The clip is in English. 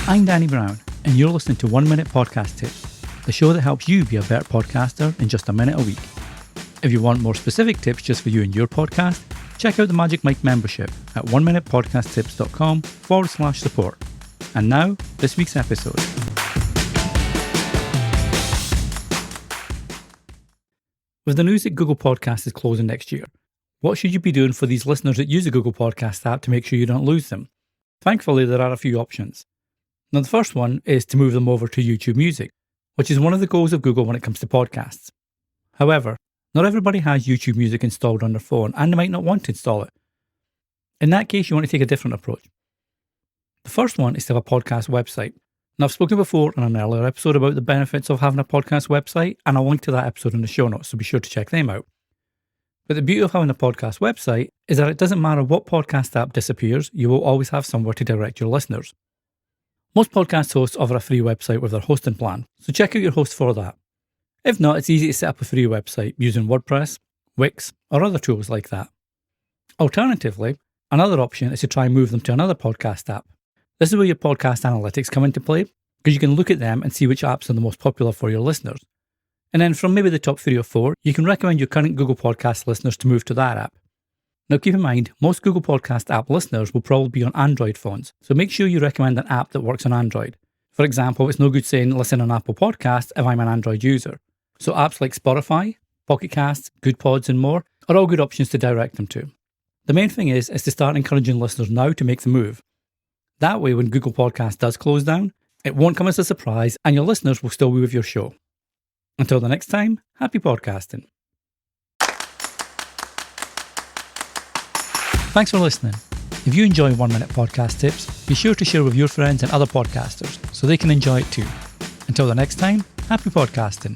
I'm Danny Brown, and you're listening to 1 Minute Podcast Tips, the show that helps you be a better podcaster in just a minute a week. If you want more specific tips just for you and your podcast, check out the Magic Mike membership at 1minutepodcasttips.com/support. And now, this week's episode. With the news that Google Podcasts is closing next year, what should you be doing for these listeners that use the Google Podcast app to make sure you don't lose them? Thankfully, there are a few options. Now, the first one is to move them over to YouTube Music, which is one of the goals of Google when it comes to podcasts. However, not everybody has YouTube Music installed on their phone, and they might not want to install it. In that case, you want to take a different approach. The first one is to have a podcast website. Now, I've spoken before in an earlier episode about the benefits of having a podcast website, and I'll link to that episode in the show notes, so be sure to check them out. But the beauty of having a podcast website is that it doesn't matter what podcast app disappears, you will always have somewhere to direct your listeners. Most podcast hosts offer a free website with their hosting plan, so check out your host for that. If not, it's easy to set up a free website using WordPress, Wix, or other tools like that. Alternatively, another option is to try and move them to another podcast app. This is where your podcast analytics come into play, because you can look at them and see which apps are the most popular for your listeners. And then from maybe the top 3 or 4, you can recommend your current Google Podcast listeners to move to that app. Now keep in mind, most Google Podcast app listeners will probably be on Android phones, so make sure you recommend an app that works on Android. For example, it's no good saying listen on Apple Podcasts if I'm an Android user. So apps like Spotify, Pocket Casts, Good Pods and more are all good options to direct them to. The main thing is to start encouraging listeners now to make the move. That way, when Google Podcast does close down, it won't come as a surprise and your listeners will still be with your show. Until the next time, happy podcasting. Thanks for listening. If you enjoy 1 Minute Podcast Tips, be sure to share with your friends and other podcasters so they can enjoy it too. Until the next time, happy podcasting.